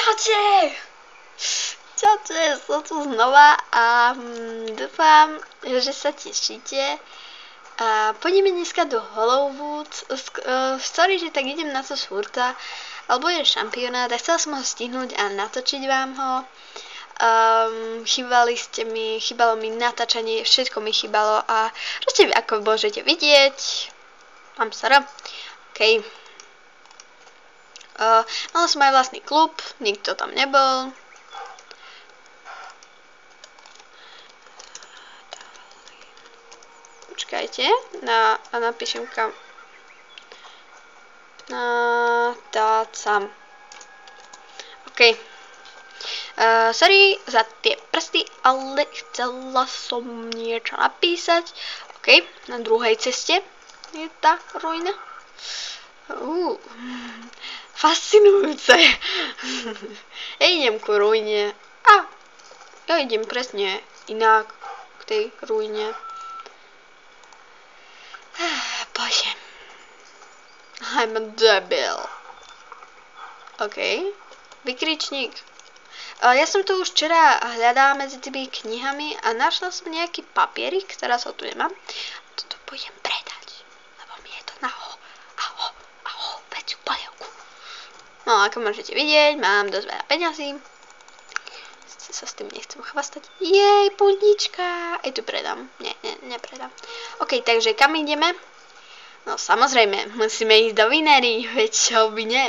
Čaute! Čaute, som tu znova a dúfam, že sa tešíte. Pôjdeme dneska do Hollywood. Sorry, že tak idem na to furta, alebo je šampionát a chcela som ho stihnúť a natočiť vám ho. Chýbalo mi natáčanie, všetko mi chýbalo a proste ako môžete vidieť, mám sara. OK. Mala som aj vlastný klub, nikto tam nebol. Počkajte, napíšem kam. Natácam. OK. Sorry za tie prsty, ale chcela som niečo napísať. OK, na druhej ceste je tá ruina. Fascinujúce. Ja idem ku ruine. Ja idem presne inak k tej ruine. Bože. I'm a debil. OK. Vykričník. Ja som tu už včera hľadala medzi tými knihami a našla som nejaký papierik, teraz ho tu nemám. Toto pôjdem predať, lebo mi je to na väčšiu polievku. No, ako môžete vidieť, mám dosť veľa peňazí. Sa s tým nechcem chvastať. Jej, pudnička. Aj tu predám. Nie, nepredám. OK, takže kam ideme? No, samozrejme, musíme ísť do Vinery, veď čo by nie.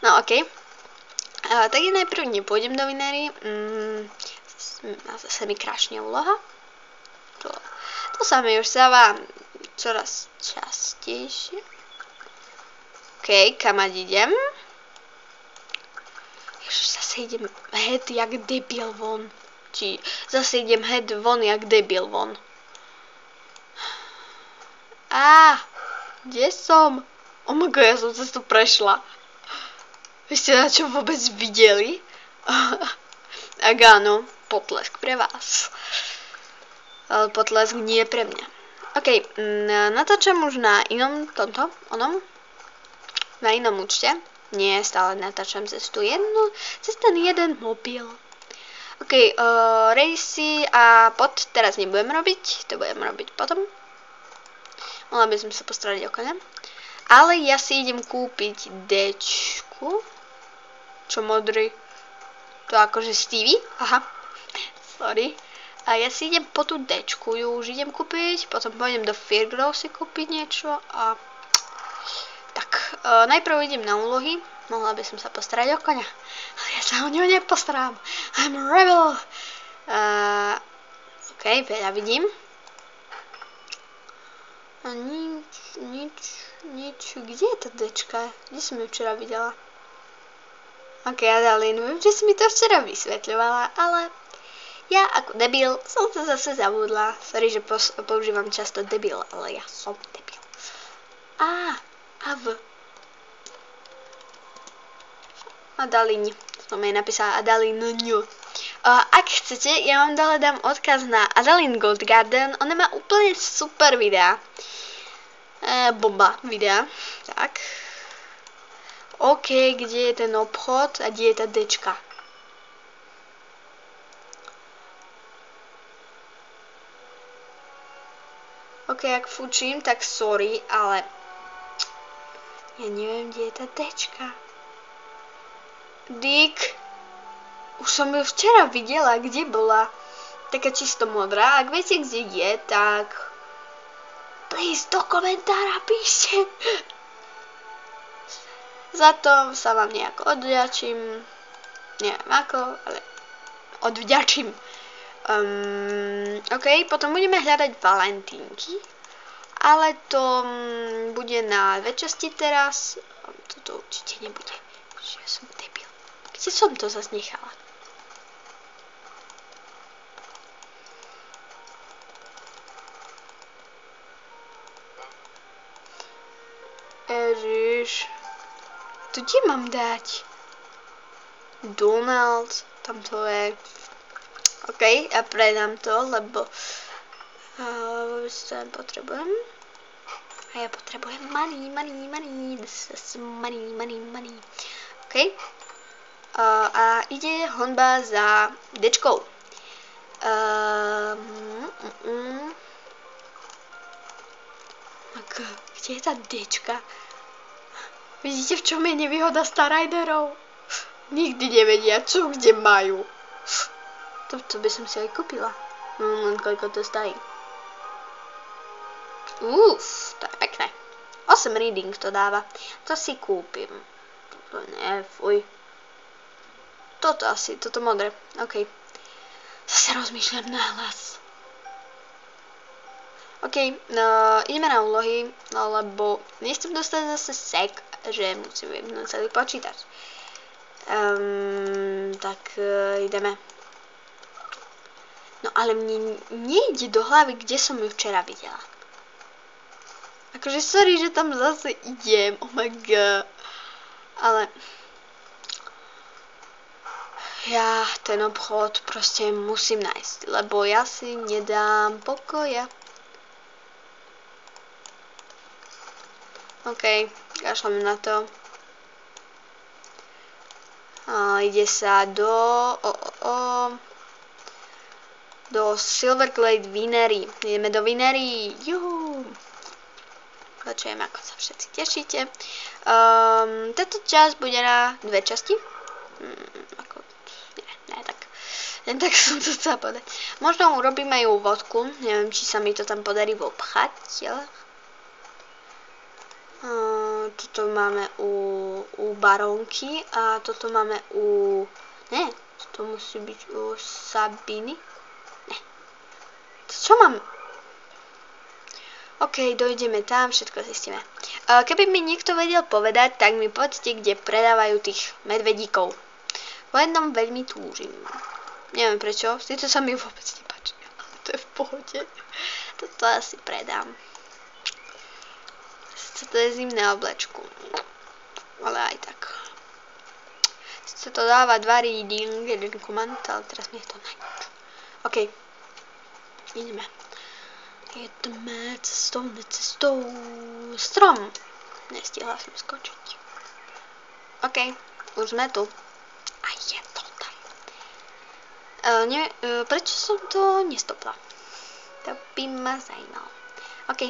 No, OK. Tak ja najprv nepôjdem do Vinery. Zase mi krášne úloha. To sa mi už stáva čoraz častejšie. OK, kam idem? Zase idem head jak debil von. Zase idem head von jak debil von. Kde som? Oh my god, ja som cestu prešla. Vy ste na čo vôbec videli? Ak áno, potlesk pre vás. Ale potlesk nie je pre mňa. OK, natáčam už na inom na inom účte. Nie, stále natáčam cez ten jeden mobil. OK, racy a pod teraz nebudem robiť, to budem robiť potom. Mohla by som sa postarať o koňa. Ale ja si idem kúpiť Dčku. Čo modrý? To akože Stevie? Aha, sorry. A ja si idem po tú Dčku, ju už idem kúpiť, potom pôjdem do Fairgrow si kúpiť niečo a... Tak, najprv idem na úlohy. Mohla by som sa postarať o koňa. Ale ja sa o ňo nepostarám. I'm a rebel. OK, veľa vidím. A nič. Kde je tá Dčka? Kde som ju včera videla? OK, Adalín, viem, že si mi to včera vysvetľovala, ale ja ako debil som to zase zabudla. Sorry, že používam často debil, ale ja som debil. Adalín. Som jej napísala Adalín. Ak chcete, ja vám dole dám odkaz na Adalín Gold Garden. Ona má úplne super videá. Bomba videa. Tak. OK, kde je ten obchod a kde je tá Dčka? OK, ak fučím, tak sorry, ale ja neviem, kde je tá Dčka. Dick. Už som ju včera videla, kde bola. Taká čisto modrá. Ak viete, kde je, tak please do komentára píšte. Za to sa vám nejako odvďačím. Neviem ako, ale odvďačím. OK, potom budeme hľadať valentínky. Ale to bude na väčšnosti teraz. Toto určite nebude. Ja som debil. Kde som to zase nechala? Ježiš. Tu kde mám dať? Donald. Tam to je. OK, ja predám to, lebo vôbec to nepotrebujem. A ja potrebujem money. This is money. OK. A ide honba za Dčkou. Kde je tá Dčka? Vidíte, v čom je nevýhoda Starriderov? Nikdy nevedia, čo kde majú. To by som si aj kúpila. Len koľko to stojí. To je pekné. 8 reading to dáva. To si kúpim. Toto nie, fuj. Toto modré. OK. Zase rozmýšľam nahlas. OK, ideme na úlohy, lebo nechcem dostať zase sek, že musím vypnúť celý počítač. Tak ideme. No ale mne nejde do hlavy, kde som ju včera videla. Akože sorry, že tam zase idem, oh my god. Ale ja ten obchod proste musím nájsť, lebo ja si nedám pokoja. OK, kašľam na to. Ide sa do Silverglade Winery. Ideme do Winery. Juhu. Počujem, ako sa všetci tešíte. Táto časť bude na 2 časti. Len tak som to chcela povedať. Možno urobím aj úvodku. Neviem, či sa mi to tam podarí vopchať. Toto máme u baronky a toto máme u... Ne, to musí byť u Sabiny. Ne. Čo mám? OK, dojdeme tam, všetko zistíme. Keby mi niekto vedel povedať, tak mi povedzte, kde predávajú tých medvedíkov. Po jednom veľmi túžim. Neviem prečo, to sa mi vôbec nepáči, ale to je v pohode. Toto asi predám. To je zimné oblečku. Ale aj tak. Sice to dáva 2 reading, 1 command, ale teraz mi je to najnič. OK. Ideme. Jedeme cestou. Strom. Nestihla som skočiť. OK. Už sme tu. A je to tam. Prečo som to nestopla? To by ma zajímalo. OK.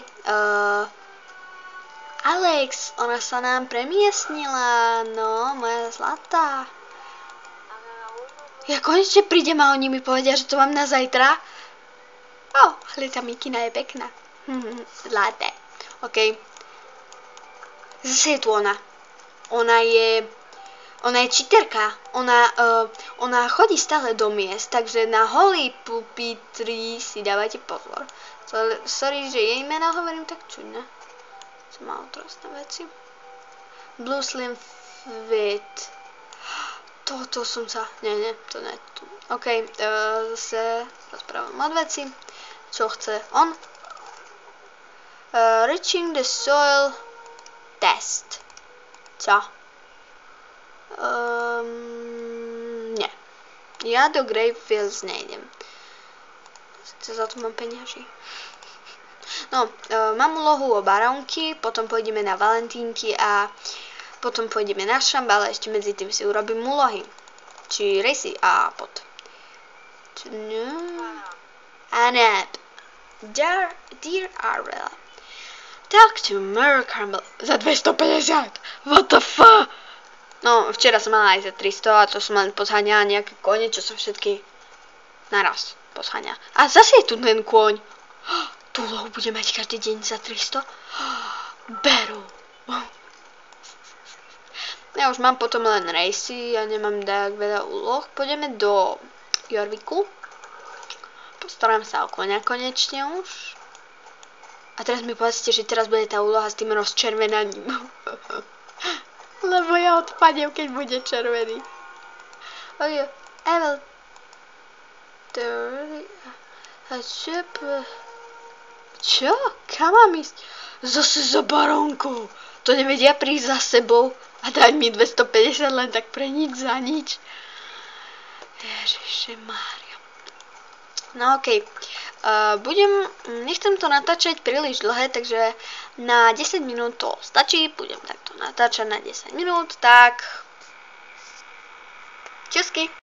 Alex, ona sa nám premiestnila, no, moja zlatá. Ja konečne prídem a oni mi povedia, že to mám na zajtra. Ale tá mikina je pekná. Zlaté. OK. Zase je tu ona. Ona je cheaterka. Ona chodí stále do miest, takže na holý pupitri si dávajte pozor. Sorry, že jej meno hovorím tak čudne. Som mal trostné veci. Blue Slim Fit. Toto som sa... Nie, to ne. OK, zase rozprávam od veci. Čo chce on? Reaching the soil test. Co? Nie. Ja do Gravefields nejdem. Za to mám peniaží. No, mám úlohu o baronky, potom pôjdeme na Valentínky a potom pôjdeme na Šambal a ešte medzi tým si urobím úlohy. Či racy a pot. Anab. Dear Arvela. Talk to Murray Campbell za 250. What the fuck? No, včera som mala aj za 300 a to som len pozháňala nejaké kone, čo som všetky naraz pozháňala. A zase je tu ten kôň. Tú úlohu bude mať každý deň za 300? Beru. Ja už mám potom len racy, ja nemám tak veľa úloh. Pôjdeme do Jorviku. Postaram sa o koňa konečne už. A teraz mi povedzte, že teraz bude tá úloha s tým rozčervenaním. Lebo ja odpadnem, keď bude červený. Okay, I will... Čo? Kam mám ísť? Zase za baronkou. To nevedia prísť za sebou a dať mi 250 len tak pre nič za nič. Ježiše Mária. No okej. Nechcem to natáčať príliš dlhé, takže na 10 minút to stačí. Budem takto natáčať na 10 minút, tak Čusky.